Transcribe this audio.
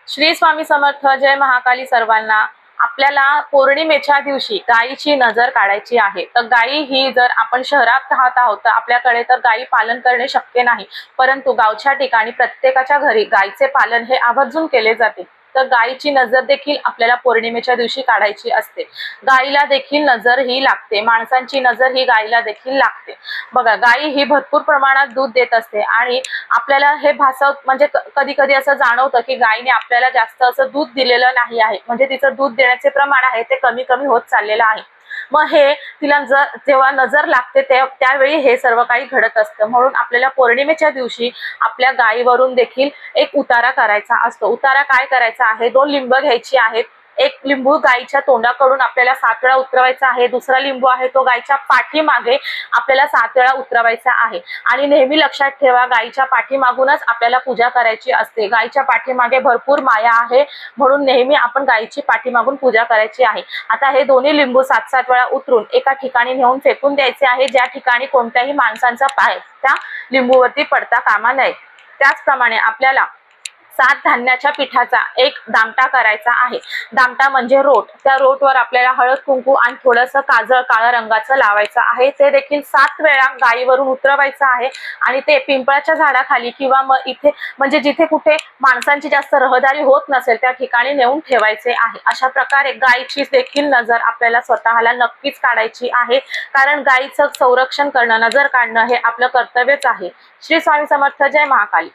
श्री स्वामी समर्थ. जय महाकाली सर्वांना. आपल्याला पौर्णिमेच्या दिवशी गायीची नजर काढायची आहे. तर गायी ही जर आपण शहरात राहत आहोत तर आपल्याकडे तर गायी पालन करणे शक्य नाही, परंतु गावच्या ठिकाणी प्रत्येकाच्या घरी गायीचे पालन हे आवर्जून केले जाते. तर गायीची नजर देखील आपल्याला पौर्णिमेच्या दिवशी काढायची असते. गायीला देखील नजर ही लागते, माणसांची नजर ही गायीला देखील लागते. बघा, गायी ही भरपूर प्रमाणात दूध देत असते आणि आपल्याला हे म्हणजे कधी कधी असं जाणवतं की गायीने आपल्याला जास्त असं दूध दिलेलं नाही आहे, म्हणजे तिचं दूध देण्याचे प्रमाण आहे ते कमी कमी होत चाललेलं आहे. मग हे तिला जेव्हा नजर लागते त्यावेळी हे सर्व काही घडत असतं. म्हणून आपल्याला पौर्णिमेच्या दिवशी आपल्या गायीवरून देखील एक उतारा करायचा असतो. उतारा काय करायचा आहे, 2 लिंब घ्यायची आहेत. एक लिंबू गायीच्या तोंडाकडून आपल्याला 7 वेळा उतरवायचा आहे. दुसरा लिंबू आहे तो गायीच्या पाठीमागे आपल्याला 7 वेळा उतरवायचा आहे. आणि नेहमी लक्षात ठेवा, गायीच्या पाठीमागूनच आपल्याला पूजा करायची असते. गायीच्या पाठीमागे भरपूर माया आहे, म्हणून नेहमी आपण गायीची पाठीमागून पूजा करायची आहे. आता हे दोन्ही लिंबू 7-7 वेळा उतरून एका ठिकाणी नेऊन फेकून द्यायचे आहे, ज्या ठिकाणी कोणत्याही माणसांचा पाय त्या लिंबूवरती पडता कामा नये. त्याचप्रमाणे आपल्याला 7 धान्याच्या पिठाचा एक दामटा करायचा आहे. दामटा म्हणजे रोट. त्या रोटवर आपल्याला हळद कुंकू आणि थोडंसं काजळ काळ्या रंगाचं लावायचं आहे. ते देखील 7 वेळा गायीवरून उतरवायचं आहे आणि ते पिंपळाच्या झाडाखाली किंवा मग इथे म्हणजे जिथे कुठे माणसांची जास्त रहदारी होत नसेल त्या ठिकाणी नेऊन ठेवायचे आहे. अशा प्रकारे गायीची देखील नजर आपल्याला स्वतःला नक्कीच काढायची आहे, कारण गायीचं संरक्षण करणं, नजर काढणं हे आपलं कर्तव्यच आहे. श्री स्वामी समर्थ. जय महाकाली.